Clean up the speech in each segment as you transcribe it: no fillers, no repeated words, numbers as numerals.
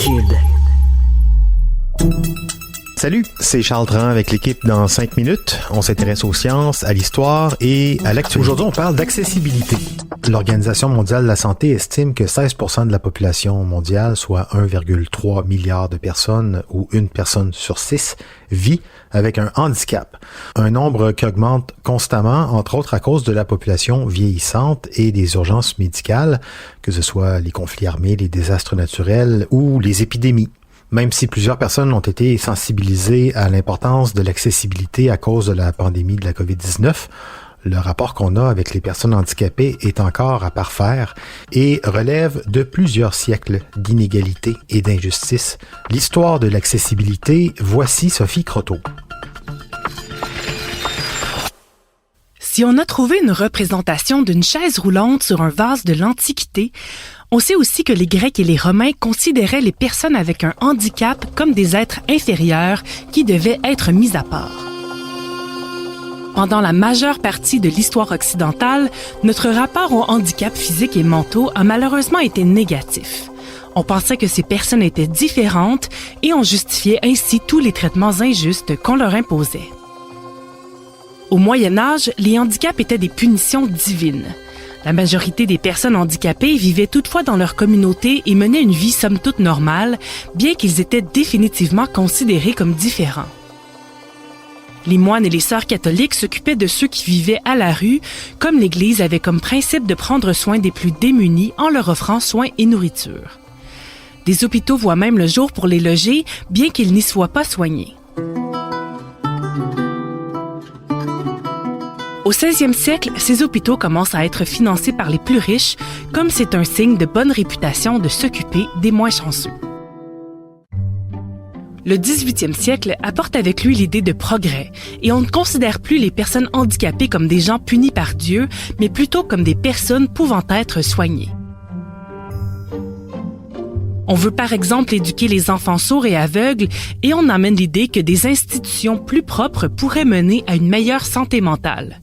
Kid. Salut, c'est Charles Dran avec l'équipe dans 5 minutes. On s'intéresse aux sciences, à l'histoire et à l'actualité. Aujourd'hui, on parle d'accessibilité. L'Organisation mondiale de la santé estime que 16% de la population mondiale, soit 1,3 milliard de personnes ou une personne sur 6, vit avec un handicap. Un nombre qui augmente constamment, entre autres à cause de la population vieillissante et des urgences médicales, que ce soit les conflits armés, les désastres naturels ou les épidémies. Même si plusieurs personnes ont été sensibilisées à l'importance de l'accessibilité à cause de la pandémie de la COVID-19, le rapport qu'on a avec les personnes handicapées est encore à parfaire et relève de plusieurs siècles d'inégalités et d'injustices. L'histoire de l'accessibilité, voici Sophie Croteau. Si on a trouvé une représentation d'une chaise roulante sur un vase de l'Antiquité, on sait aussi que les Grecs et les Romains considéraient les personnes avec un handicap comme des êtres inférieurs qui devaient être mis à part. Pendant la majeure partie de l'histoire occidentale, notre rapport aux handicaps physiques et mentaux a malheureusement été négatif. On pensait que ces personnes étaient différentes et on justifiait ainsi tous les traitements injustes qu'on leur imposait. Au Moyen Âge, les handicaps étaient des punitions divines. La majorité des personnes handicapées vivaient toutefois dans leur communauté et menaient une vie somme toute normale, bien qu'ils étaient définitivement considérés comme différents. Les moines et les sœurs catholiques s'occupaient de ceux qui vivaient à la rue, comme l'Église avait comme principe de prendre soin des plus démunis en leur offrant soins et nourriture. Des hôpitaux voient même le jour pour les loger, bien qu'ils n'y soient pas soignés. Au 16e siècle, ces hôpitaux commencent à être financés par les plus riches, comme c'est un signe de bonne réputation de s'occuper des moins chanceux. Le 18e siècle apporte avec lui l'idée de progrès, et on ne considère plus les personnes handicapées comme des gens punis par Dieu, mais plutôt comme des personnes pouvant être soignées. On veut par exemple éduquer les enfants sourds et aveugles, et on amène l'idée que des institutions plus propres pourraient mener à une meilleure santé mentale.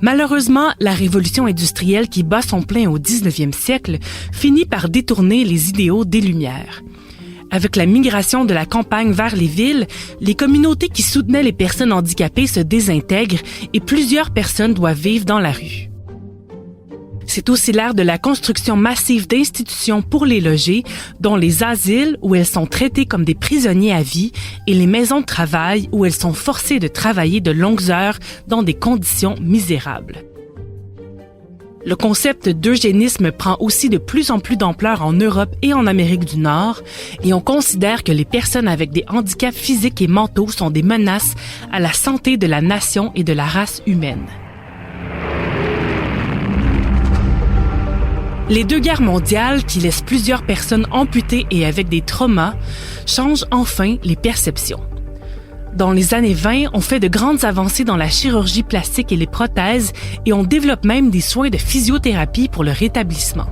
Malheureusement, la révolution industrielle qui bat son plein au 19e siècle finit par détourner les idéaux des Lumières. Avec la migration de la campagne vers les villes, les communautés qui soutenaient les personnes handicapées se désintègrent et plusieurs personnes doivent vivre dans la rue. C'est aussi l'ère de la construction massive d'institutions pour les loger, dont les asiles où elles sont traitées comme des prisonniers à vie et les maisons de travail où elles sont forcées de travailler de longues heures dans des conditions misérables. Le concept d'eugénisme prend aussi de plus en plus d'ampleur en Europe et en Amérique du Nord, et on considère que les personnes avec des handicaps physiques et mentaux sont des menaces à la santé de la nation et de la race humaine. Les 2 guerres mondiales, qui laissent plusieurs personnes amputées et avec des traumas, changent enfin les perceptions. Dans les années 20, on fait de grandes avancées dans la chirurgie plastique et les prothèses et on développe même des soins de physiothérapie pour le rétablissement.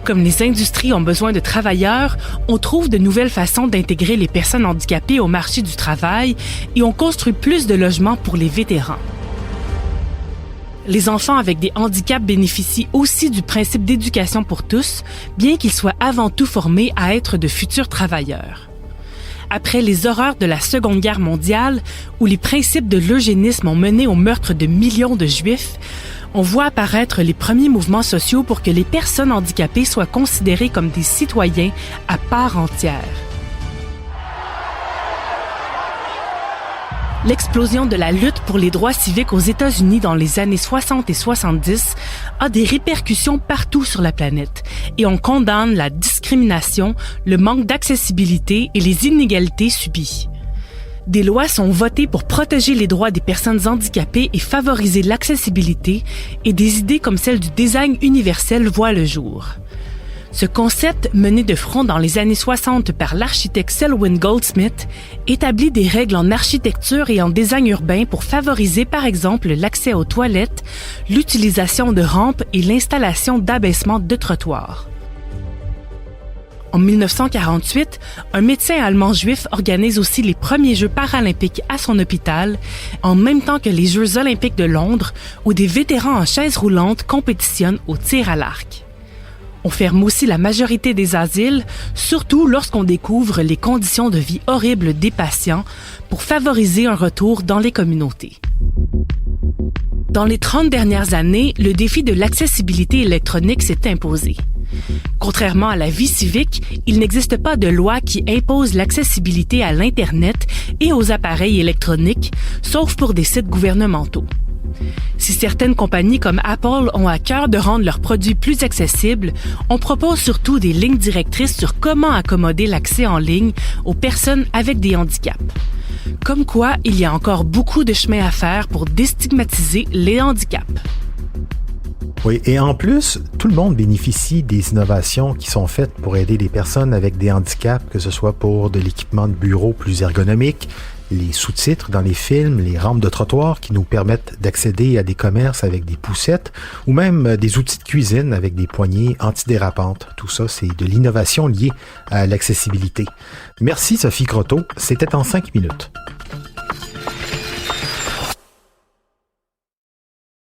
Comme les industries ont besoin de travailleurs, on trouve de nouvelles façons d'intégrer les personnes handicapées au marché du travail et on construit plus de logements pour les vétérans. Les enfants avec des handicaps bénéficient aussi du principe d'éducation pour tous, bien qu'ils soient avant tout formés à être de futurs travailleurs. Après les horreurs de la Seconde Guerre mondiale, où les principes de l'eugénisme ont mené au meurtre de millions de Juifs, on voit apparaître les premiers mouvements sociaux pour que les personnes handicapées soient considérées comme des citoyens à part entière. L'explosion de la lutte pour les droits civiques aux États-Unis dans les années 60 et 70 a des répercussions partout sur la planète et on condamne la discrimination, le manque d'accessibilité et les inégalités subies. Des lois sont votées pour protéger les droits des personnes handicapées et favoriser l'accessibilité et des idées comme celle du design universel voient le jour. Ce concept, mené de front dans les années 60 par l'architecte Selwyn Goldsmith, établit des règles en architecture et en design urbain pour favoriser par exemple l'accès aux toilettes, l'utilisation de rampes et l'installation d'abaissements de trottoirs. En 1948, un médecin allemand juif organise aussi les premiers Jeux paralympiques à son hôpital, en même temps que les Jeux olympiques de Londres, où des vétérans en chaise roulante compétitionnent au tir à l'arc. On ferme aussi la majorité des asiles, surtout lorsqu'on découvre les conditions de vie horribles des patients pour favoriser un retour dans les communautés. Dans les 30 dernières années, le défi de l'accessibilité électronique s'est imposé. Contrairement à la vie civique, il n'existe pas de loi qui impose l'accessibilité à l'Internet et aux appareils électroniques, sauf pour des sites gouvernementaux. Si certaines compagnies comme Apple ont à cœur de rendre leurs produits plus accessibles, on propose surtout des lignes directrices sur comment accommoder l'accès en ligne aux personnes avec des handicaps. Comme quoi, il y a encore beaucoup de chemin à faire pour déstigmatiser les handicaps. Oui, et en plus, tout le monde bénéficie des innovations qui sont faites pour aider les personnes avec des handicaps, que ce soit pour de l'équipement de bureau plus ergonomique, les sous-titres dans les films, les rampes de trottoir qui nous permettent d'accéder à des commerces avec des poussettes, ou même des outils de cuisine avec des poignées antidérapantes. Tout ça, c'est de l'innovation liée à l'accessibilité. Merci Sophie Croteau, c'était en 5 minutes.